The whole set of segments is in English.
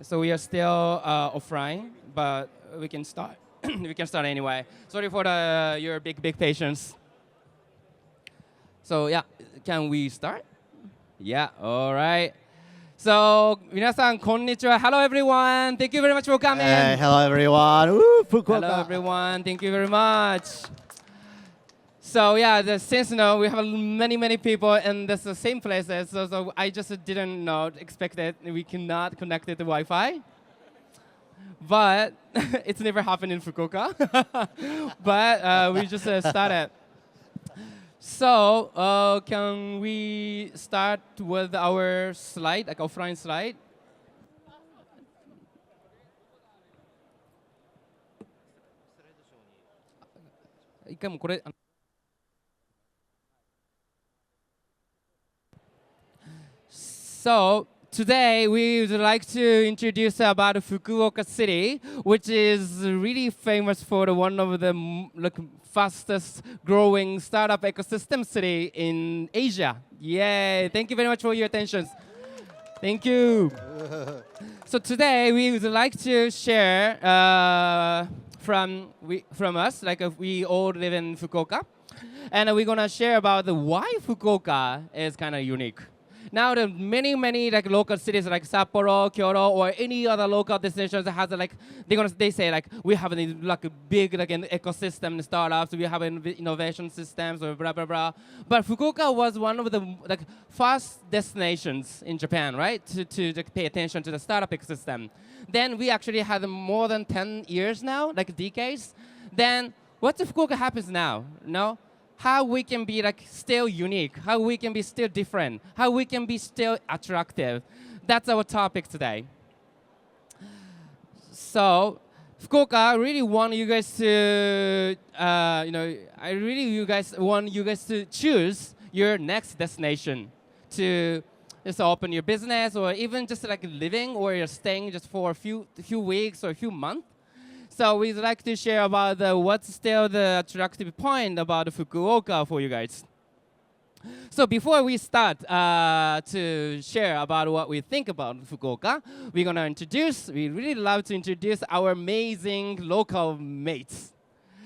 So we are still offline, but we can start. We can start anyway. Sorry for your big patience. So yeah, can we start? Yeah, all right. So 皆さんこんにちは. Hello everyone. Thank you very much for coming. Hello everyone. Woo, Fukuoka. Hello everyone. Thank you very much. So yeah, since we have many people in the same places, so I just didn't expect that we cannot connect it to Wi-Fi. But it's never happened in Fukuoka. But we just started. So can we start with our slide, like offline slide? So today we would like to introduce about Fukuoka City, which is really famous for one of the fastest growing startup ecosystem city in Asia. Yay! Thank you very much for your attention. Thank you. So today we would like to share from us, like we all live in Fukuoka, and we're gonna share about why Fukuoka is kind of unique. Now, the many like local cities like Sapporo, Kyoto, or any other local destinations that has like they say like we have like a big like an ecosystem startups, we have innovation systems or blah blah blah. But Fukuoka was one of the like first destinations in Japan, right? To pay attention to the startup ecosystem. Then we actually had more than 10 years now, like decades. Then what if Fukuoka happens now? No. How we can be like still unique, how we can be still different, how we can be still attractive. That's our topic today. So, Fukuoka, I really want you guys to, want you guys to choose your next destination to just open your business or even just like living or you're staying just for a few weeks or a few months. So we'd like to share about what's still the attractive point about Fukuoka for you guys. So before we start to share about what we think about Fukuoka, we really love to introduce our amazing local mates.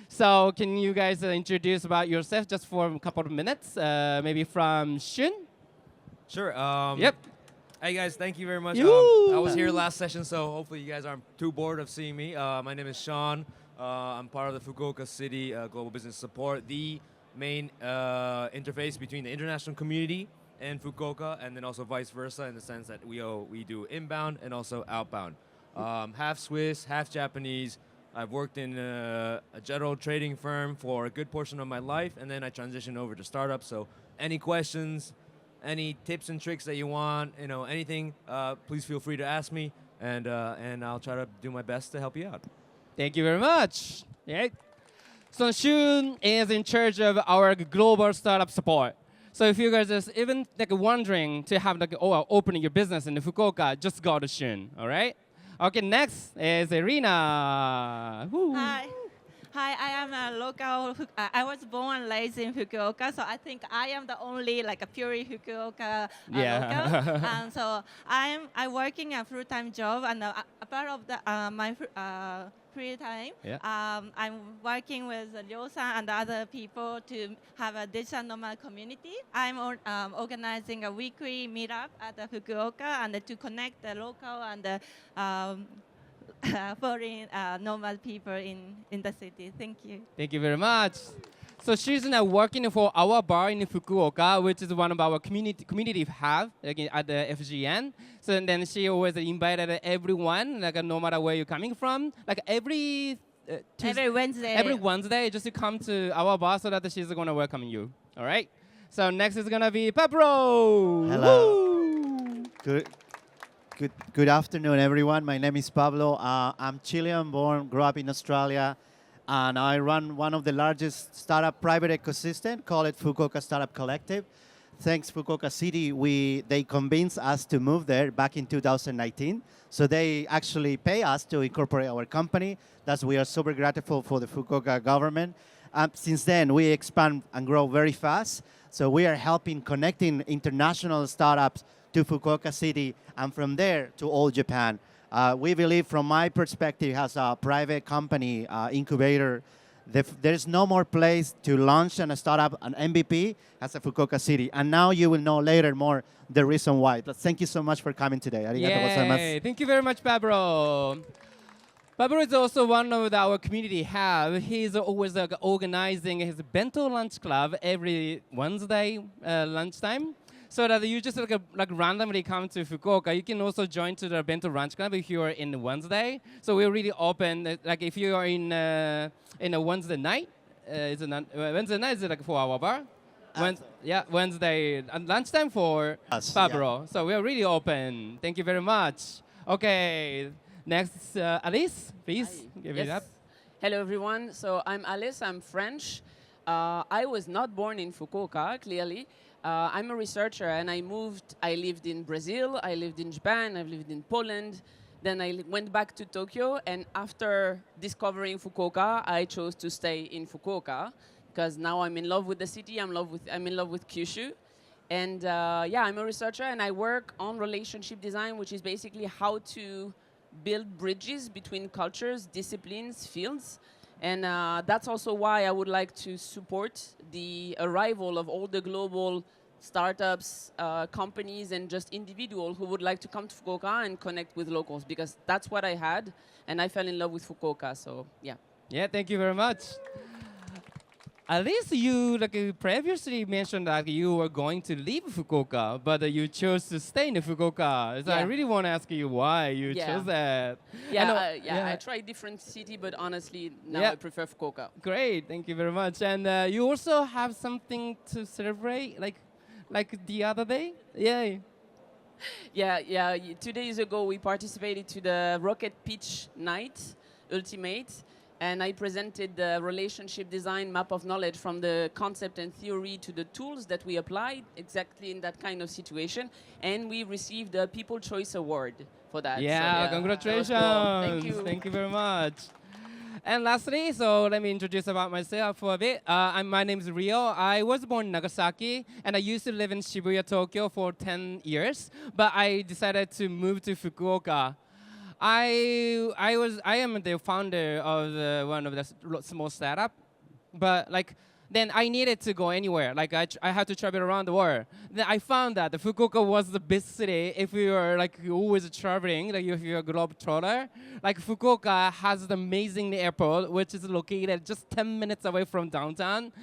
So can you guys introduce about yourself just for a couple of minutes, maybe from Shun? Sure. Yep. Hey guys, thank you very much. I was here last session, so hopefully you guys aren't too bored of seeing me. My name is Sean. I'm part of the Fukuoka City Global Business Support, the main interface between the international community and Fukuoka, and then also vice versa in the sense that we do inbound and also outbound. Half Swiss, half Japanese. I've worked in a general trading firm for a good portion of my life, and then I transitioned over to startups. So any questions, any tips and tricks that you want, anything, please feel free to ask me, and I'll try to do my best to help you out. Thank you very much. Yeah. So Shun is in charge of our global startup support. So if you guys are even like wondering to have like opening your business in Fukuoka, just go to Shun. All right. Okay. Next is Irina. Woo. Hi, I am a local. I was born and raised in Fukuoka, so I think I am the only like a pure Fukuoka local. And so I'm working a full-time job, and a part of my free time, I'm working with Ryo-san and other people to have a digital nomad community. I'm organizing a weekly meetup at Fukuoka and to connect the local and the foreign nomad people in the city. Thank you. Thank you very much. So she's now working for our bar in Fukuoka, which is one of our community have like at the FGN. So then she always invited everyone, like no matter where you're coming from, like every Wednesday. Every Wednesday, just to come to our bar so that she's gonna welcome you. All right. So next is gonna be Pablo. Hello. Good afternoon, everyone. My name is Pablo. I'm Chilean born, grew up in Australia, and I run one of the largest startup private ecosystem called Fukuoka Startup Collective. Thanks Fukuoka City, they convinced us to move there back in 2019. So they actually pay us to incorporate our company. Thus, we are super grateful for the Fukuoka government. Since then, we expand and grow very fast. So we are helping connecting international startups to Fukuoka City, and from there to all Japan. We believe, from my perspective as a private company incubator, there's no more place to launch and start up an MVP as a Fukuoka City. And now you will know later more the reason why. But thank you so much for coming today. Arigatou gozaimasu. Yay. Thank you very much, Pablo. Pablo is also one of our community hub. He's always organizing his bento lunch club every Wednesday lunchtime. So that you just randomly come to Fukuoka. You can also join to the bento lunch club if you are in Wednesday. So we're really open. Like if you are in a Wednesday night, Wednesday night is like a 4-hour bar. Wednesday lunchtime for Us, Pablo. yeah. So we are really open. Thank you very much. Okay, next, Alice, please give it up. Hello, everyone. So I'm Alice. I'm French. I was not born in Fukuoka, clearly. I'm a researcher, and I lived in Brazil, I lived in Japan, I've lived in Poland. Then I went back to Tokyo, and after discovering Fukuoka, I chose to stay in Fukuoka because now I'm in love with the city. I'm in love with Kyushu, and I'm a researcher, and I work on relationship design, which is basically how to build bridges between cultures, disciplines, fields. And that's also why I would like to support the arrival of all the global startups, companies, and just individuals who would like to come to Fukuoka and connect with locals, because that's what I had, and I fell in love with Fukuoka, so yeah. Yeah, thank you very much. At least you previously mentioned that you were going to leave Fukuoka, but you chose to stay in Fukuoka. So I really want to ask you why you chose that. I tried different city, but honestly, now I prefer Fukuoka. Great, thank you very much. And you also have something to celebrate, like the other day? Yay. Yeah. 2 days ago, we participated to the Rocket Pitch Night Ultimate. And I presented the relationship design map of knowledge from the concept and theory to the tools that we applied exactly in that kind of situation. And we received a People Choice Award for that. Yeah, so, congratulations. Cool. Thank you. Thank you very much. And lastly, so let me introduce about myself for a bit. My name is Rio. I was born in Nagasaki, and I used to live in Shibuya, Tokyo for 10 years. But I decided to move to Fukuoka. I am the founder of one of the small startup, but then I needed to go anywhere. I had to travel around the world. Then I found that Fukuoka was the best city if you are always traveling, if you're a globetrotter. Fukuoka has the amazing airport, which is located just 10 minutes away from downtown.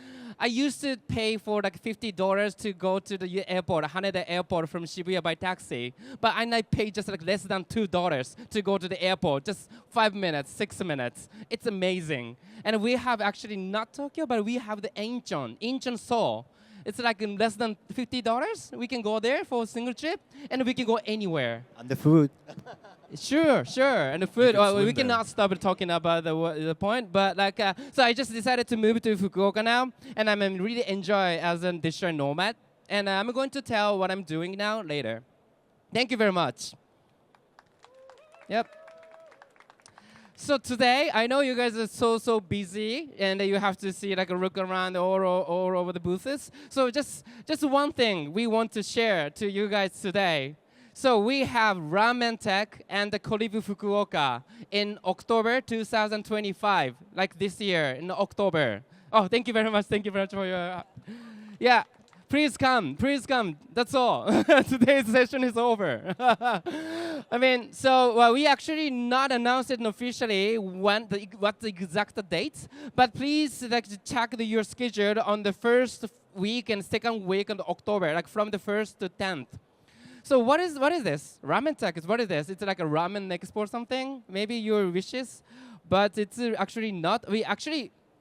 I used to pay for $50 to go to the airport, Haneda Airport from Shibuya by taxi. But I paid just less than $2 to go to the airport, just 5 minutes, 6 minutes. It's amazing. And we have actually not Tokyo, but we have the Incheon Seoul. It's less than $50. We can go there for a single trip, and we can go anywhere. And the food. Sure. And the food, we there. cannot stop talking about the point. But so I just decided to move to Fukuoka now, and I'm really enjoy as a digital nomad. And I'm going to tell what I'm doing now later. Thank you very much. Yep. So today, I know you guys are so busy, and you have to see look around all over the booths. So just one thing we want to share to you guys today. So we have Ramen Tech and the Colive Fukuoka in October 2025, this year in October. Oh, thank you very much. Thank you very much for your... Yeah, please come. That's all. Today's session is over. We actually not announced it officially what the exact date, but please check your schedule on the first week and second week of October, from the 1st to 10th. So what is this? Ramen Tech is what is this? It's like a ramen expo or something? Maybe your wishes, but it's actually not.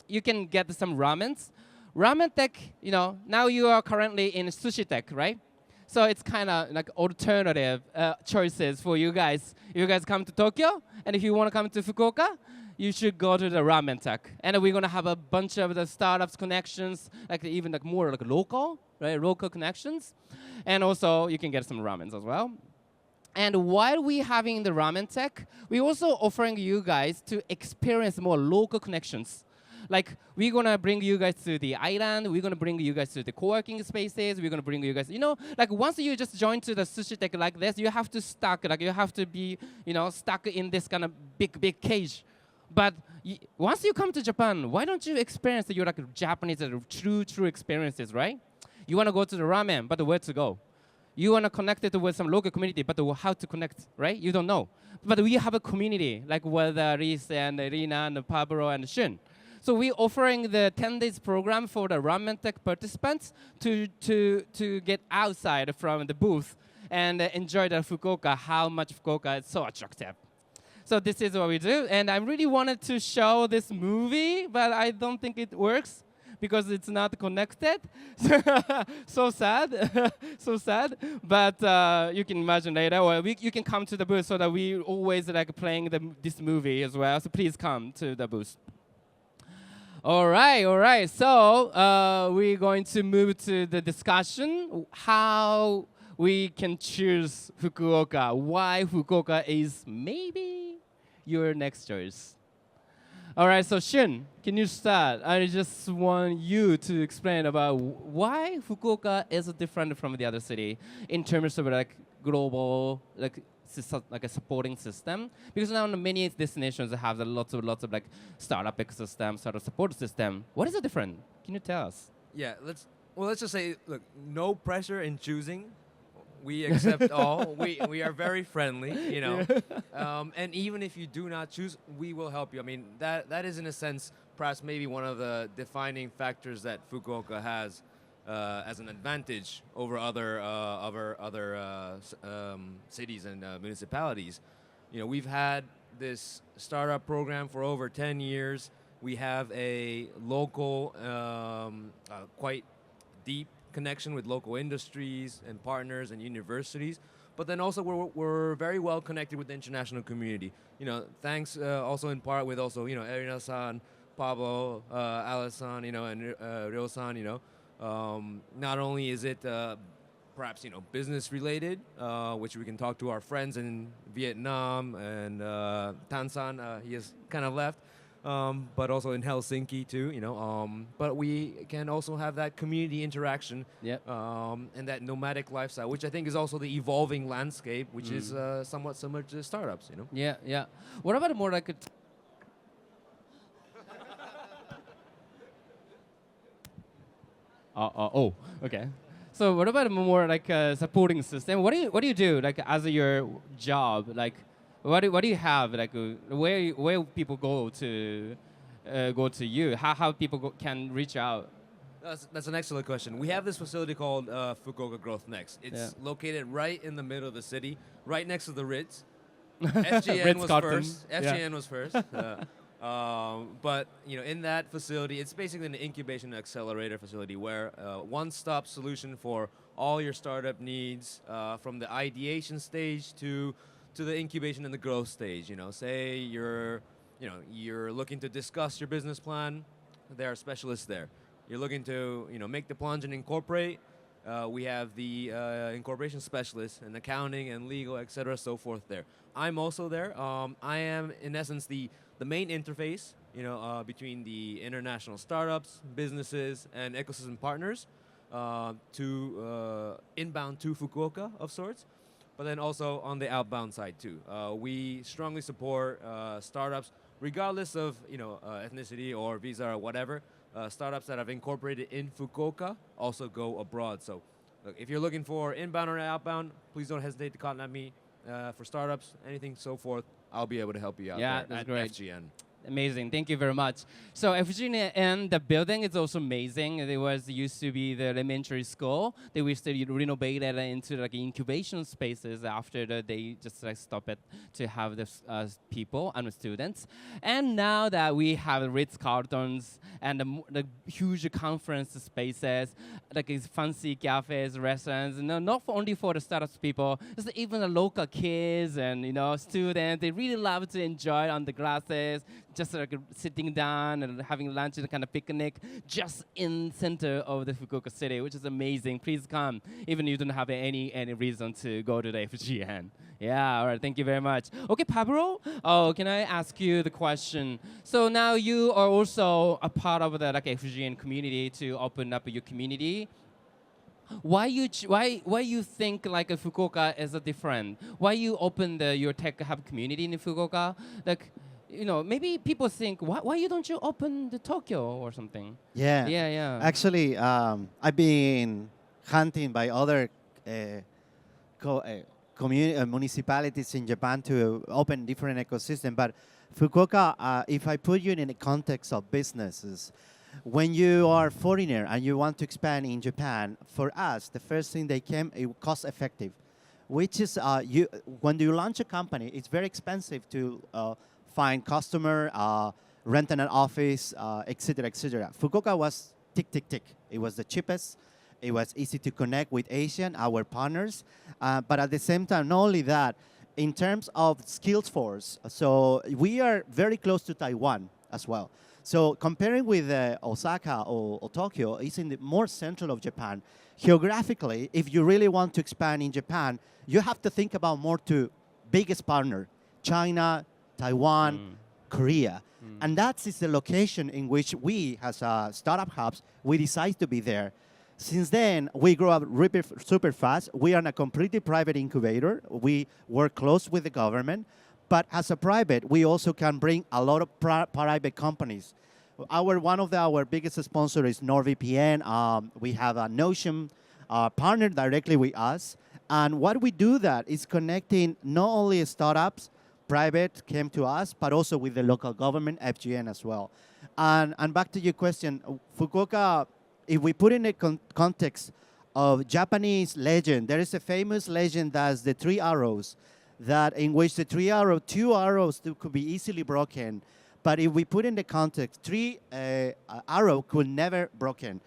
You can get some ramens. Ramen Tech, now you are currently in Sushi Tech, right? So it's kind of alternative choices for you guys. You guys come to Tokyo, and if you want to come to Fukuoka, you should go to the Ramen Tech. And we're going to have a bunch of the startups connections, even more local, right? Local connections. And also, you can get some ramens as well. And while we having the Ramen Tech, we're also offering you guys to experience more local connections. Like, we're gonna bring you guys to the island. We're gonna bring you guys to the co-working spaces. We're gonna bring you guys, like once you just join to the Sushi Tech like this, you have to stuck, like you have to be, stuck in this kind of big cage. But once you come to Japan, why don't you experience your like Japanese true experiences, right? You wanna go to the ramen, but where to go? You wanna connect it with some local community, but how to connect, right? You don't know. But we have a community, like with Reese and Irina and Pablo and Shun. So we're offering the 10 days program for the Ramen Tech participants to get outside from the booth and enjoy the Fukuoka, how much Fukuoka is so attractive. So this is what we do. And I really wanted to show this movie, but I don't think it works because it's not connected. So sad, so sad. But you can imagine later, or you can come to the booth so that we always like playing this movie as well. So please come to the booth. All right. So we're going to move to the discussion, how we can choose Fukuoka, why Fukuoka is maybe your next choice. All right, so Shun, can you start? I just want you to explain about why Fukuoka is different from the other city in terms of like global, like a supporting system. Because now many destinations have lots of like startup ecosystem, startup support system. What is the difference? Can you tell us? Yeah, let's just say, look, no pressure in choosing. We accept all. We are very friendly, and even if you do not choose, we will help you. I mean, that is in a sense perhaps maybe one of the defining factors that Fukuoka has as an advantage over other cities and municipalities. We've had this startup program for over 10 years. We have a local, quite deep connection with local industries and partners and universities, but then also we're very well connected with the international community. Thanks also in part with also Erina-san, Pablo, Alice-san, and Ryo-san. Not only is it perhaps business related, which we can talk to our friends in Vietnam and Tan-san, he has kind of left. But also in Helsinki too, but we can also have that community interaction, and that nomadic lifestyle, which I think is also the evolving landscape, which is somewhat similar to startups, Yeah. What about more like okay. So what about more like a supporting system? What do you do like as your job? Like, what do you have? Like, where people go to you? How people can reach out? That's an excellent question. We have this facility called Fukuoka Growth Next. It's located right in the middle of the city, right next to the Ritz. FGN was first. FGN was first. But in that facility, it's basically an incubation and accelerator facility where one-stop solution for all your startup needs, from the ideation stage to the incubation and the growth stage. Say you're looking to discuss your business plan, there are specialists there. You're looking to make the plunge and incorporate. We have the incorporation specialists and accounting and legal, etc., so forth there. I'm also there. I am in essence the main interface, between the international startups, businesses, and ecosystem partners to inbound to Fukuoka of sorts. But then also on the outbound side too. We strongly support startups, regardless of ethnicity or visa or whatever. Startups that have incorporated in Fukuoka also go abroad. So look, if you're looking for inbound or outbound, please don't hesitate to contact me. For startups, anything so forth, I'll be able to help you out there that's at great. FGN. Amazing. Thank you very much. So FGN, the building is also amazing. It used to be the elementary school. They used to renovate it into like incubation spaces after they just like stop it to have the people and the students. And now that we have Ritz-Carltons and the huge conference spaces, like these fancy cafes, restaurants, not only for the startups people, it's even the local kids and students. They really love to enjoy on the glasses, just like sitting down and having lunch and kind of picnic just in center of the Fukuoka city, which is amazing. Please come, even if you don't have any reason to go to the FGN. Yeah, all right, thank you very much. Okay, Pablo, can I ask you the question? So now you are also a part of the FGN community to open up your community. Why you think like Fukuoka is a different? Why you open your tech hub community in Fukuoka? Like, maybe people think, why you don't you open the Tokyo or something? Yeah. Actually, I've been hunting by other municipalities in Japan to open different ecosystem. But Fukuoka, if I put you in the context of businesses, when you are a foreigner and you want to expand in Japan, for us, the first thing they came, it cost effective, which is when you launch a company, it's very expensive to find customer, rent an office, etc., etc. Fukuoka was tick, tick, tick. It was the cheapest. It was easy to connect with Asian, our partners. But at the same time, not only that, in terms of skills force, so we are very close to Taiwan as well. So comparing with Osaka or Tokyo, it's in the more central of Japan. Geographically, if you really want to expand in Japan, you have to think about more to biggest partner, China, Taiwan, Korea. And that is the location in which we, as startup hubs, we decide to be there. Since then, we grow up super fast. We are in a completely private incubator. We work close with the government. But as a private, we also can bring a lot of private companies. One of our biggest sponsors is NordVPN. We have a Notion partnered directly with us. And what we do that is connecting not only startups, private came to us, but also with the local government, FGN as well. And back to your question, Fukuoka, if we put in a context of Japanese legend, there is a famous legend that's the three arrows, that in which the two arrows could be easily broken. But if we put in the context, three arrow could never broken.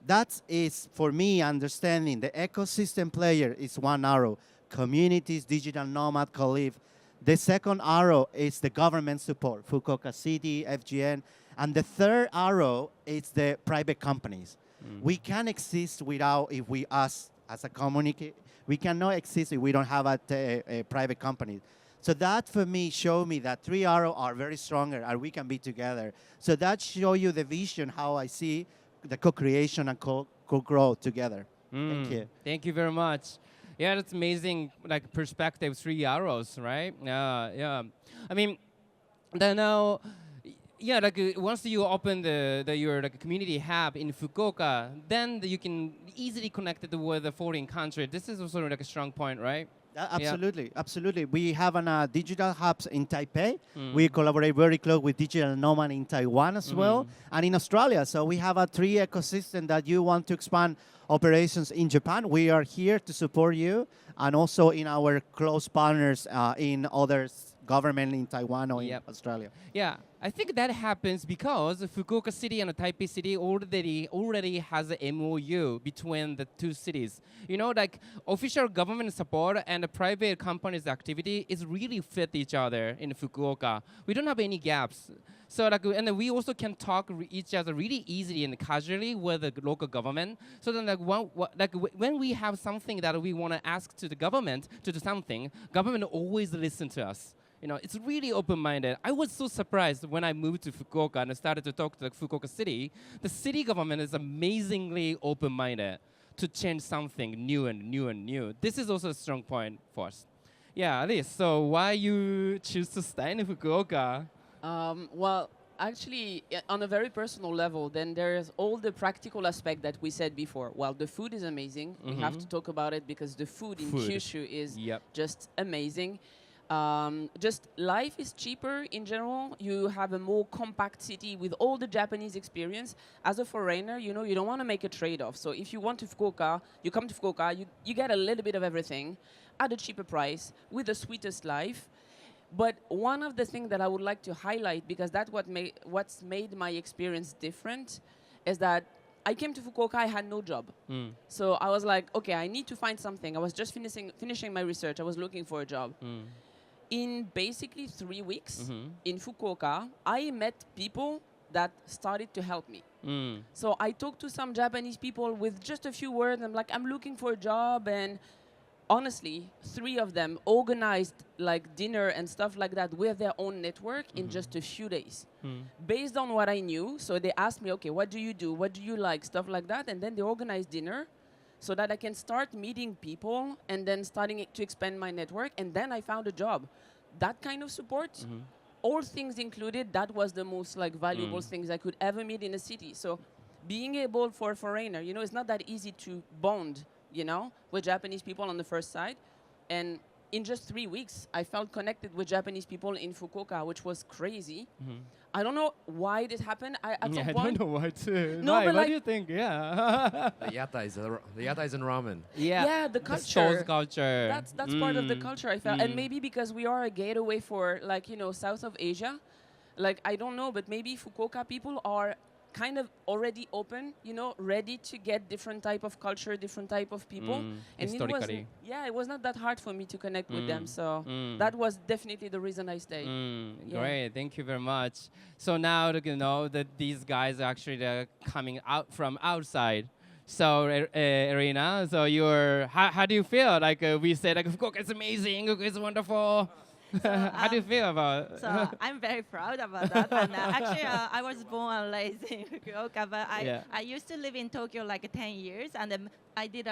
That is, for me, understanding the ecosystem player is one arrow. Communities, digital nomad, Colive. The second arrow is the government support, Fukuoka City, FGN. And the third arrow is the private companies. We can't exist without, if we us as a community, we cannot exist if we don't have a private company. So that for me showed me that three arrows are very stronger and we can be together. So that show you the vision, how I see the co-creation and co-grow together. Thank you. Thank you very much. Yeah, that's amazing, like perspective, three arrows, right? Yeah. I mean, then now, yeah, like once you open your community hub in Fukuoka, then you can easily connect it with a foreign country. This is also like a strong point, right? Absolutely. We have digital hubs in Taipei. We collaborate very close with Digital Nomad in Taiwan as well, and in Australia. So we have a three ecosystem that you want to expand operations in Japan. We are here to support you, and also in our close partners in other government in Taiwan or in Australia. Yeah, I think that happens because Fukuoka City and Taipei City already has an MOU between the two cities. Like official government support and the private companies' activity is really fit each other in Fukuoka. We don't have any gaps. So and we also can talk each other really easily and casually with the local government. So then when we have something that we want to ask to the government to do something, government always listen to us. It's really open-minded. I was so surprised when I moved to Fukuoka and I started to talk to the Fukuoka city. The city government is amazingly open-minded to change something new and new and new. This is also a strong point for us. Yeah, Alice, so why you choose to stay in Fukuoka? Well, actually, on a very personal level, then there's all the practical aspect that we said before. Well, the food is amazing. We have to talk about it because the food in Kyushu is just amazing. Just life is cheaper in general. You have a more compact city with all the Japanese experience. As a foreigner, you don't want to make a trade-off. So if you want to Fukuoka, you come to Fukuoka, you get a little bit of everything at a cheaper price with the sweetest life. But one of the things that I would like to highlight, because that's what's made my experience different, is that I came to Fukuoka, I had no job. So I was like, okay, I need to find something. I was just finishing my research. I was looking for a job. In basically 3 weeks in Fukuoka, I met people that started to help me. So I talked to some Japanese people with just a few words. I'm like, I'm looking for a job, and honestly, 3 of them organized like dinner and stuff like that with their own network in just a few days. Based on what I knew, so they asked me, okay, what do you do? What do you like? Stuff like that. And then they organized dinner so that I can start meeting people and then starting to expand my network. And then I found a job. That kind of support, all things included, that was the most like valuable things I could ever meet in a city. So being able for a foreigner, you know, it's not that easy to bond, you know, with Japanese people on the first side. And in just 3 weeks, I felt connected with Japanese people in Fukuoka, which was crazy. I don't know why this happened. At some I point, don't know why too. No, Why? but What like- do you think? Yeah. The yatais and ramen. yeah, the stores culture. culture. That's part of the culture I felt. And maybe because we are a gateway for like, you know, south of Asia, like I don't know, but maybe Fukuoka people are kind of already open, you know, ready to get different type of culture, different type of people. And Historically. it was not that hard for me to connect with them. So that was definitely the reason I stayed. Yeah. Great, thank you very much. So now you know that these guys are actually coming out from outside. So Irina, so how do you feel? Like we said, like Fukuoka is amazing, Fukuoka is wonderful. How do you feel about? So I'm very proud about that. And actually, I was born and raised in Fukuoka, but I used to live in Tokyo like 10 years, and then I did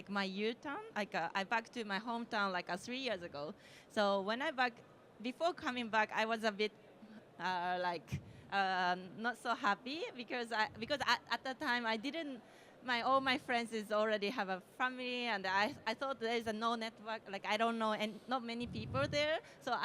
my U-turn. Like I back to my hometown like 3 years ago. So when before coming back, I was a bit not so happy because at the time I didn't. All my friends already have a family, and I thought there is no network. Like I don't know, and not many people there. So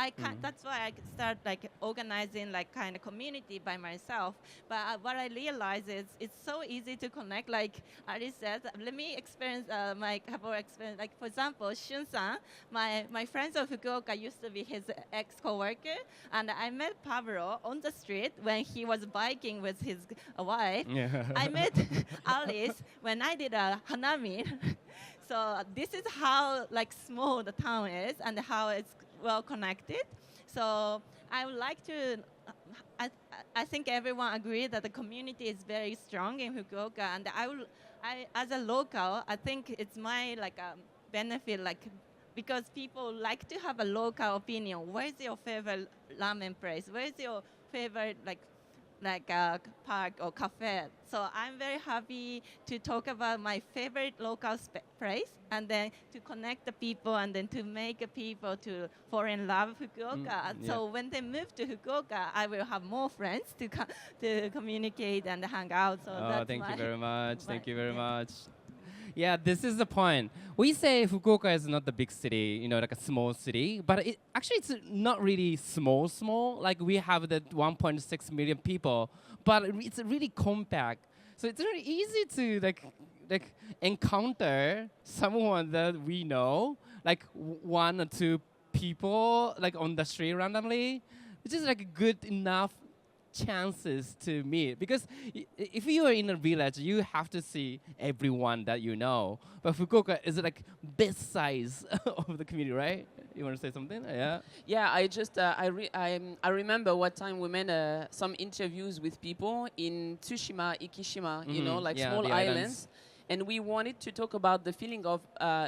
that's why I start like organizing like kind of community by myself. But what I realized is it's so easy to connect. Like Alice said, let me experience my couple experience. Like for example, Shun-san, my friends of Fukuoka used to be his ex-coworker, and I met Pablo on the street when he was biking with his wife. Yeah. I met Alice when I did a hanami. So this is how like small the town is and how it's well connected. So I would like to. I think everyone agrees that the community is very strong in Fukuoka, and I as a local, I think it's my like benefit like. Because people like to have a local opinion. Where's your favorite ramen place? Where's your favorite like a park or cafe? So I'm very happy to talk about my favorite local place, and then to connect the people, and then to make people to fall in love with Fukuoka. So when they move to Fukuoka, I will have more friends to communicate and hang out. So that's thank you my- very much. Thank you very yeah. much. Yeah, this is the point. We say Fukuoka is not the big city, you know, like a small city, but it's not really small. Like we have the 1.6 million people, but it's really compact. So it's really easy to like encounter someone that we know, like 1 or 2 people like on the street randomly, which is like good enough chances to meet, because if you are in a village, you have to see everyone that you know. But Fukuoka is like this size of the community, right? You want to say something? Yeah. Yeah, I remember what time we made some interviews with people in Tsushima, Ikishima, you know, like Yeah, small the islands, and we wanted to talk about the feeling of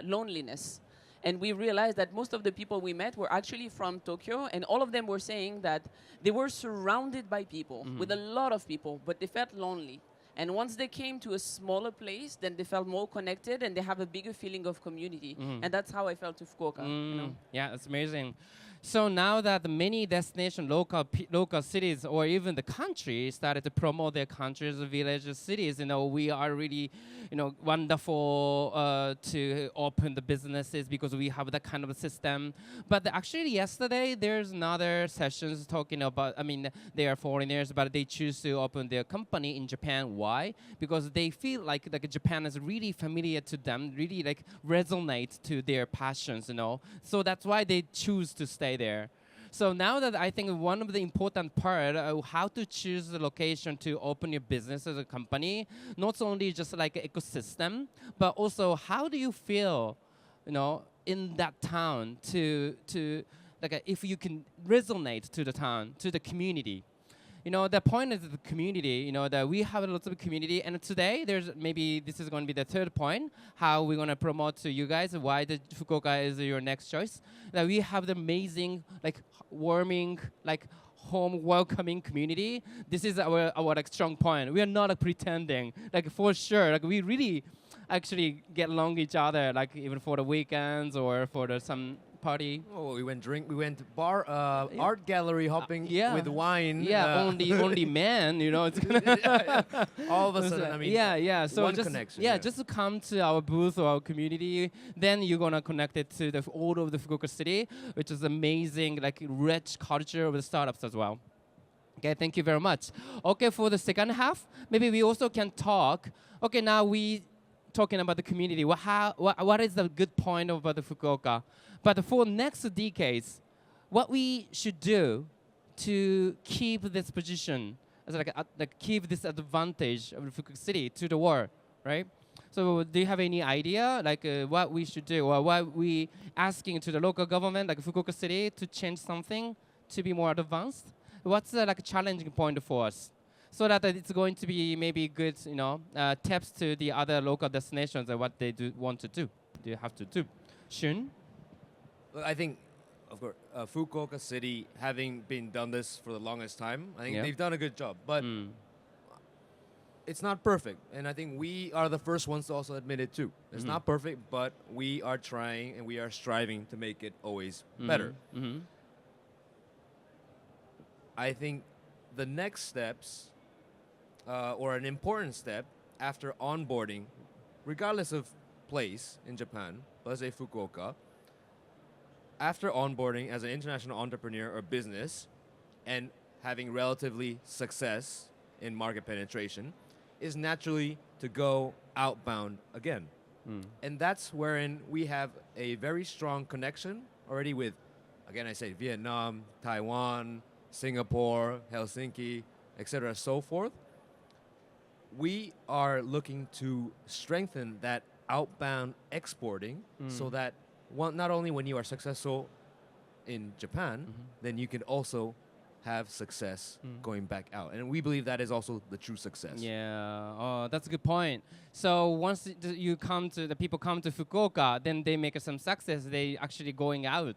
loneliness. And we realized that most of the people we met were actually from Tokyo, and all of them were saying that they were surrounded by people, with a lot of people, but they felt lonely. And once they came to a smaller place, then they felt more connected, and they have a bigger feeling of community. And that's how I felt to Fukuoka. You know? Yeah, it's amazing. So now that many destination local cities or even the country started to promote their countries, villages, cities, you know, we are really, you know, wonderful to open the businesses because we have that kind of a system. But actually yesterday there's another sessions talking about, I mean, they are foreigners, but they choose to open their company in Japan. Why? Because they feel like Japan is really familiar to them, really like resonate to their passions, you know. So that's why they choose to stay there. So now that I think one of the important part of how to choose the location to open your business as a company, not only just like ecosystem, but also how do you feel, you know, in that town to like if you can resonate to the town, to the community. the point is the community, that we have lots of community. And today, maybe this is going to be the third point, how we're going to promote to you guys why the Fukuoka is your next choice. That we have the amazing, warming, home welcoming community. This is our strong point. We are not pretending, for sure. We really actually get along each other, even for the weekends or for some party. Oh, we went bar, art gallery hopping with wine. Yeah, only men, It's gonna all of a sudden, So one just connection. just to come to our booth or our community, then you're gonna connect it to all of the Fukuoka city, which is amazing, rich culture of the startups as well. Okay, thank you very much. Okay, for the second half, maybe we also can talk. Okay, now we talking about the community. What is the good point about the Fukuoka? But for next decades, what we should do to keep this position, as keep this advantage of the Fukuoka city to the world, right? So do you have any idea, what we should do, or what we asking to the local government, Fukuoka city, to change something to be more advanced? What's the challenging point for us? So that it's going to be maybe good, tips to the other local destinations and what they want to do. Do you have to do? Shun? Look, I think, of course, Fukuoka City, having been done this for the longest time, I think they've done a good job. But it's not perfect. And I think we are the first ones to also admit it, too. It's not perfect, but we are trying and we are striving to make it always better. I think the next steps, or an important step after onboarding, regardless of place in Japan, let's say Fukuoka, after onboarding as an international entrepreneur or business and having relatively success in market penetration is naturally to go outbound again. And that's wherein we have a very strong connection already with, again, I say Vietnam, Taiwan, Singapore, Helsinki, etc., so forth. We are looking to strengthen that outbound exporting so that not only when you are successful in Japan, then you can also have success going back out. And we believe that is also the true success. Yeah, oh, that's a good point. So once the people come to Fukuoka, then they make some success, they actually going out.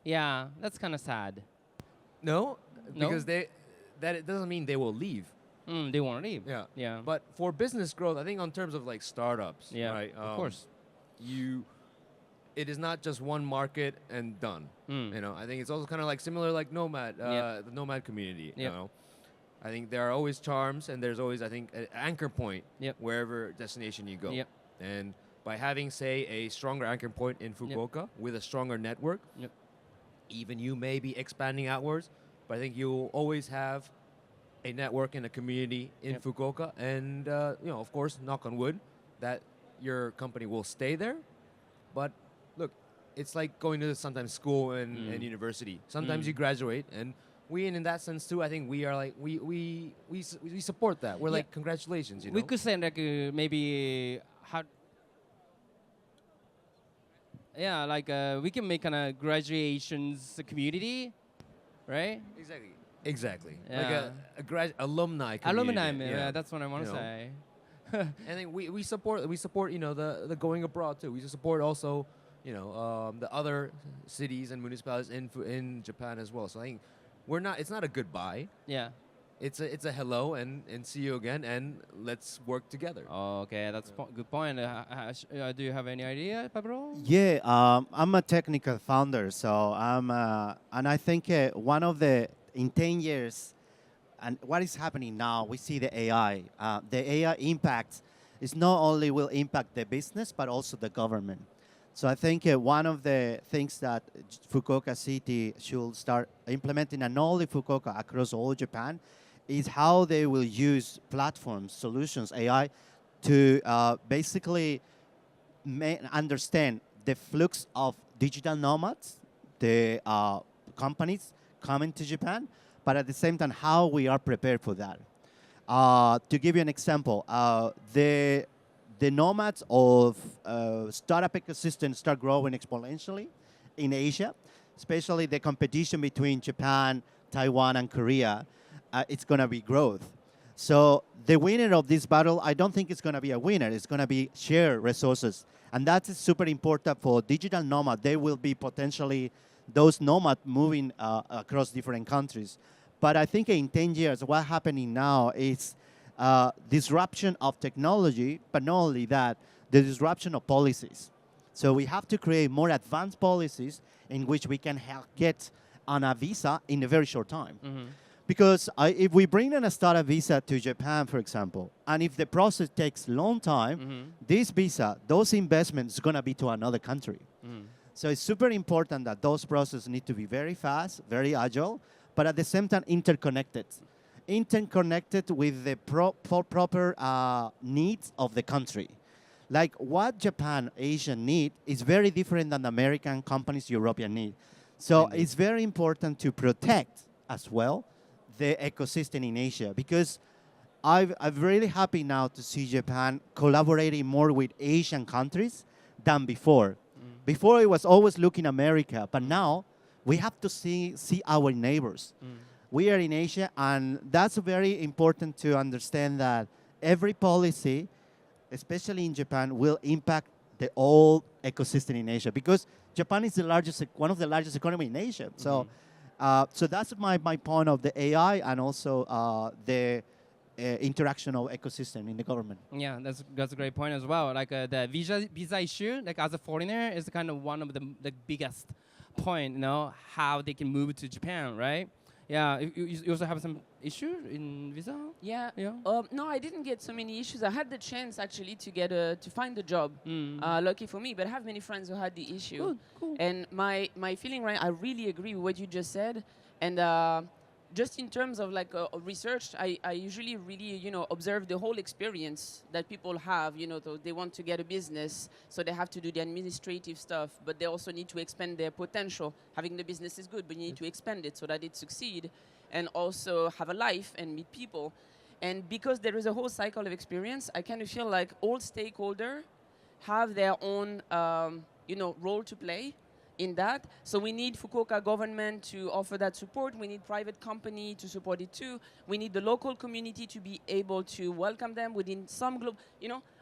Yeah, that's kind of sad. No, because it doesn't mean they will leave. They want to leave. Yeah. But for business growth, I think on terms of startups, right? Of course. It is not just one market and done. I think it's also kind of similar Nomad, the Nomad community. I think there are always charms and there's always, I think, an anchor point wherever destination you go. And by having, say, a stronger anchor point in Fukuoka with a stronger network, even you may be expanding outwards, but I think you'll always have a network and a community in Fukuoka. And, of course, knock on wood, that your company will stay there. But look, it's like going to sometimes school and university. Sometimes you graduate, and in that sense too, I think we are we support that. We're congratulations. We could say maybe we can make kind of graduations community, right? Exactly. Yeah. Like a alumni community. Alumni, that's what I want to say. And then we support the going abroad too. We support also the other cities and municipalities in Japan as well. So I think it's not a goodbye. Yeah. It's a hello and see you again and let's work together. Okay, that's good point. Do you have any idea, Pablo? Yeah, I'm a technical founder, so and I think one of in 10 years, and what is happening now, we see the AI. The AI impact is not only will impact the business, but also the government. So I think one of the things that Fukuoka City should start implementing, and not only Fukuoka, across all Japan, is how they will use platforms, solutions, AI, to basically understand the flux of digital nomads, the companies coming to Japan, but at the same time, how we are prepared for that. To give you an example, the nomads of startup ecosystem start growing exponentially in Asia, especially the competition between Japan, Taiwan, and Korea. it's going to be growth. So the winner of this battle, I don't think it's going to be a winner. It's going to be shared resources. And that's super important for digital nomad. They will be potentially those nomads moving across different countries. But I think in 10 years, what's happening now is disruption of technology, but not only that, the disruption of policies. So we have to create more advanced policies in which we can get on a visa in a very short time. Mm-hmm. Because if we bring in a startup visa to Japan, for example, and if the process takes a long time, Mm-hmm. this visa, those investments, is going to be to another country. Mm. So it's super important that those processes need to be very fast, very agile, but at the same time interconnected. Interconnected with the proper needs of the country. Like what Japan, Asia need is very different than American companies, European need. So Indeed. it's very important to protect as well the ecosystem in Asia, because I'm really happy now to see Japan collaborating more with Asian countries than before. Before it was always looking America, but now we have to see our neighbors. We are in Asia, and that's very important to understand that every policy, especially in Japan, will impact the whole ecosystem in Asia, because Japan is one of the largest economy in Asia. So, so that's my point of the AI and also the interaction of ecosystem in the government. Yeah, that's a great point as well. Like the visa issue, like as a foreigner, is kind of one of the biggest point. You know, how they can move to Japan, right? Yeah, you also have some issue in visa. Yeah. Yeah. No, I didn't get so many issues. I had the chance actually to find a job. Lucky for me, but I have many friends who had the issue. Cool. And my feeling, right, I really agree with what you just said. And just in terms of like research, I usually really, observe the whole experience that people have. They want to get a business, so they have to do the administrative stuff, but they also need to expand their potential. Having the business is good, but you need to expand it so that it succeed, and also have a life and meet people. And because there is a whole cycle of experience, I kind of feel like all stakeholders have their own, role to play in that. So we need Fukuoka government to offer that support. We need private company to support it too. We need the local community to be able to welcome them within some group.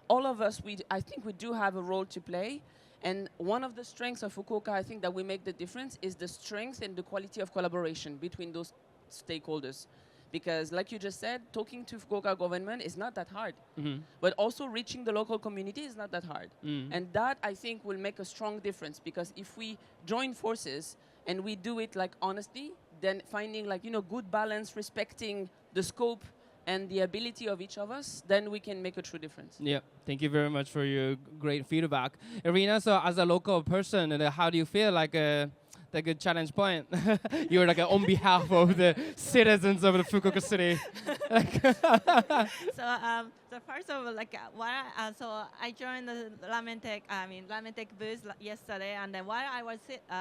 All of us, I think we do have a role to play. And one of the strengths of Fukuoka, I think that we make the difference, is the strength and the quality of collaboration between those stakeholders. Because like you just said, talking to Fukuoka government is not that hard. But also reaching the local community is not that hard. And that, I think, will make a strong difference. Because if we join forces and we do it like honestly, then finding like, good balance, respecting the scope and the ability of each of us, then we can make a true difference. Yeah, thank you very much for your great feedback. Irina, so as a local person, how do you feel like a good challenge point? You're like on behalf of the citizens of the Fukuoka city. So first of all, so I joined the Ramen Tech booth yesterday, and then while I was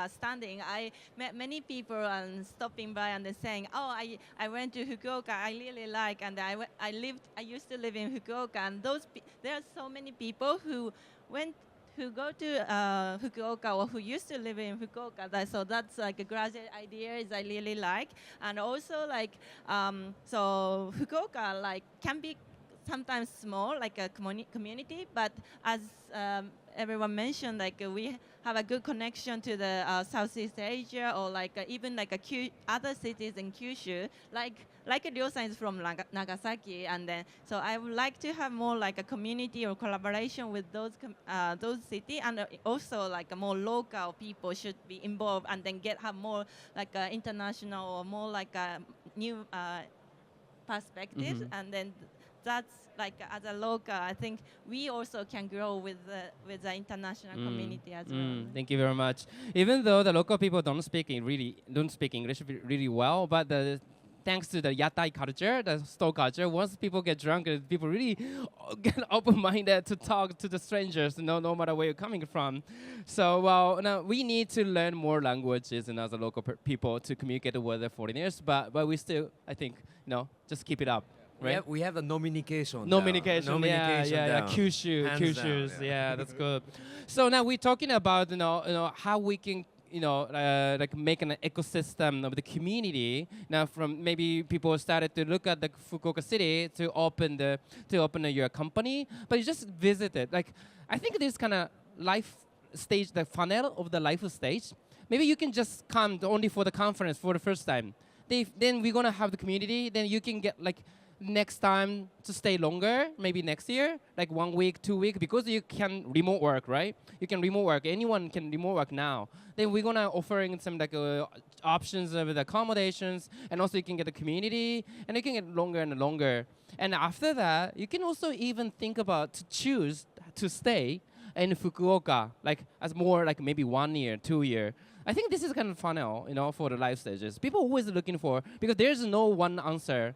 standing, I met many people stopping by and saying, "Oh, I went to Fukuoka. I really like, and I used to live in Fukuoka." And there are so many people who go to Fukuoka or who used to live in Fukuoka. So that's like a graduate idea I really like. And also so Fukuoka can be sometimes small, like a community, but as everyone mentioned, we have a good connection to the Southeast Asia, or even other cities in Kyushu, like Ryo-san is from Nagasaki, and then so I would like to have more like a community or collaboration with those cities, and also more local people should be involved, and then have more international or more new perspectives, and then that's as a local, I think we also can grow with the international community as well. Thank you very much. Even though the local people don't speak English really well, but thanks to the yatai culture, the store culture, once people get drunk, people really get open-minded to talk to the strangers, no matter where you're coming from. So, now we need to learn more languages as a local people to communicate with the foreigners, but we still, I think, just keep it up. Right? We have the communication. Yeah. Kyushu, Hands Kyushus, down, yeah, that's good. So now we're talking about how we can like make an ecosystem of the community. Now, from maybe people started to look at the Fukuoka city to open your company, but you just visit it. Like, I think this kind of life stage, the funnel of the life stage. Maybe you can just come only for the conference for the first time. Then we're gonna have the community. Then you can get like next time to stay longer, maybe next year, like 1 week, 2 weeks, because you can remote work, right? You can remote work. Anyone can remote work now. Then we're gonna offering some like options of the accommodations, and also you can get the community, and you can get longer and longer. And after that, you can also even think about to choose to stay in Fukuoka, like as more like maybe 1 year, 2 year. I think this is kind of funnel, for the life stages. People always looking for, because there's no one answer.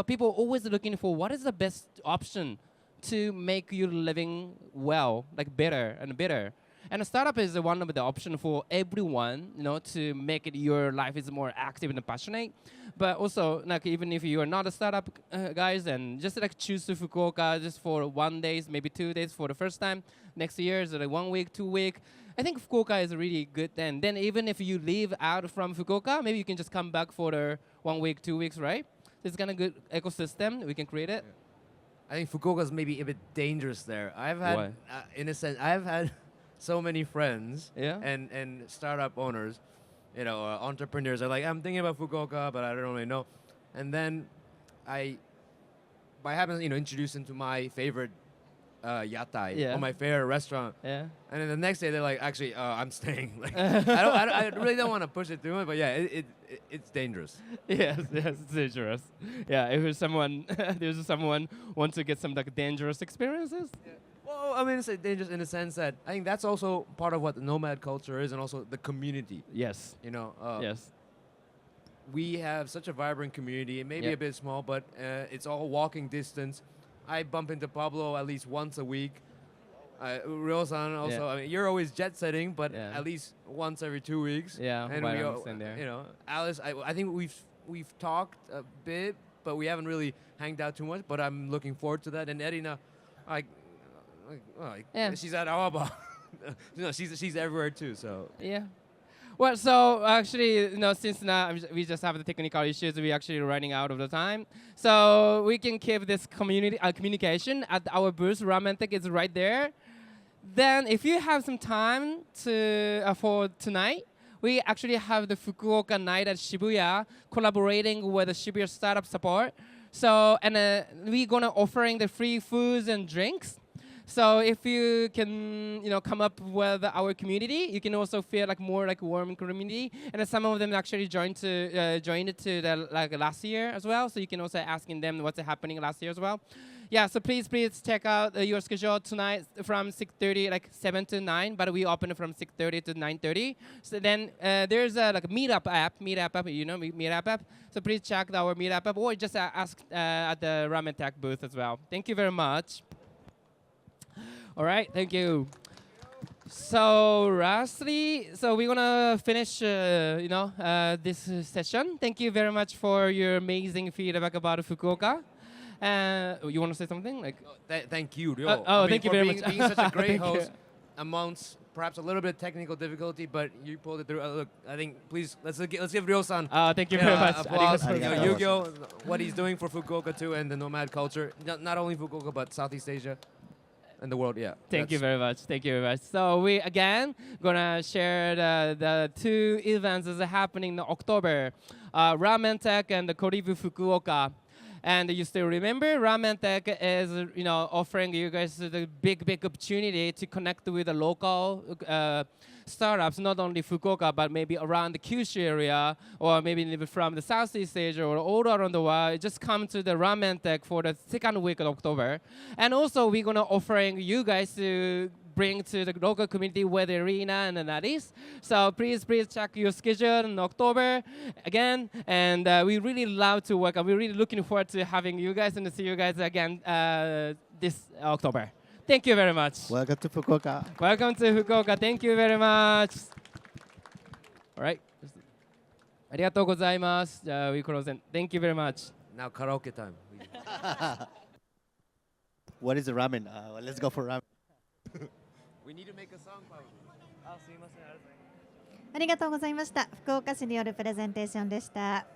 People always looking for what is the best option to make you living well, like better and better. And a startup is one of the option for everyone, to make it your life is more active and passionate. But also, like even if you are not a startup guys, and just like choose to Fukuoka just for 1 day, maybe 2 days for the first time. Next year is like 1 week, 2 week. I think Fukuoka is really good then. Then even if you leave out from Fukuoka, maybe you can just come back for the 1 week, 2 weeks, right? It's kind of good ecosystem. We can create it. I think Fukuoka is maybe a bit dangerous there. I've had, in a sense, I've had so many friends and startup owners, entrepreneurs are like, I'm thinking about Fukuoka, but I don't really know. And then by having, introduced them to my favorite yatai or my favorite restaurant. Yeah. And then the next day they're like, actually, I'm staying. Like, I really don't want to push it too much, but yeah, it's dangerous. Yes, it's dangerous. Yeah, if someone wants to get some like dangerous experiences. Yeah. Well, I mean, it's dangerous in the sense that I think that's also part of what the nomad culture is, and also the community. Yes. Yes. We have such a vibrant community. It may be a bit small, but it's all walking distance. I bump into Pablo at least once a week. Ryo-san also. I mean, you're always jet setting, but at least once every 2 weeks. Yeah, and we there. Alice. I think we've talked a bit, but we haven't really hanged out too much. But I'm looking forward to that. And Erina, she's at Awaba. She's everywhere too. So yeah. Well, so actually, since now we just have the technical issues, we're actually running out of the time. So we can keep this communication at our booth. Ramen Tech is right there. Then if you have some time for tonight, we actually have the Fukuoka night at Shibuya, collaborating with the Shibuya Startup Support. So, and we're gonna offering the free foods and drinks. So if you can, come up with our community, you can also feel like more like warm community. And some of them actually joined it to the last year as well. So you can also asking them what's happening last year as well. Yeah. So please check out your schedule tonight from 6:30, like 7 to 9. But we open it from 6:30 to 9:30. So then there's a Meetup app, Meetup app. So please check our Meetup app, or just ask at the Ramen Tech booth as well. Thank you very much. All right, thank you. So lastly, we're gonna finish, this session. Thank you very much for your amazing feedback about Fukuoka. You want to say something? Thank you, Ryo. Thank you very much. Being such a great host amongst perhaps a little bit of technical difficulty, but you pulled it through. Look, I think please let's give Ryo-san. Thank you very much. Applause. Yu-Gi-Oh, what he's doing for Fukuoka too, and the nomad culture. Not only Fukuoka, but Southeast Asia. And the world, yeah. Thank you very much. Thank you very much. So we again gonna share the two events that are happening in October, Ramen Tech and the Colive Fukuoka. And you still remember, Ramen Tech is offering you guys the big opportunity to connect with the local startups, not only Fukuoka, but maybe around the Kyushu area, or maybe from the Southeast Asia or all around the world. Just come to the Ramen Tech for the second week of October. And also, we're gonna offering you guys to bring to the local community where the arena and that is. So please check your schedule in October again. And we really love to work. We're really looking forward to having you guys and to see you guys again this October. Thank you very much. Welcome to Fukuoka. Welcome to Fukuoka. Thank you very much. All right. ありがとうございます。じゃあ、we close it. Thank you very much. Now karaoke time. What is the ramen? Let's go for ramen. We need to make a song, probably. ありがとうございました。福岡市によるプレゼンテーションでした。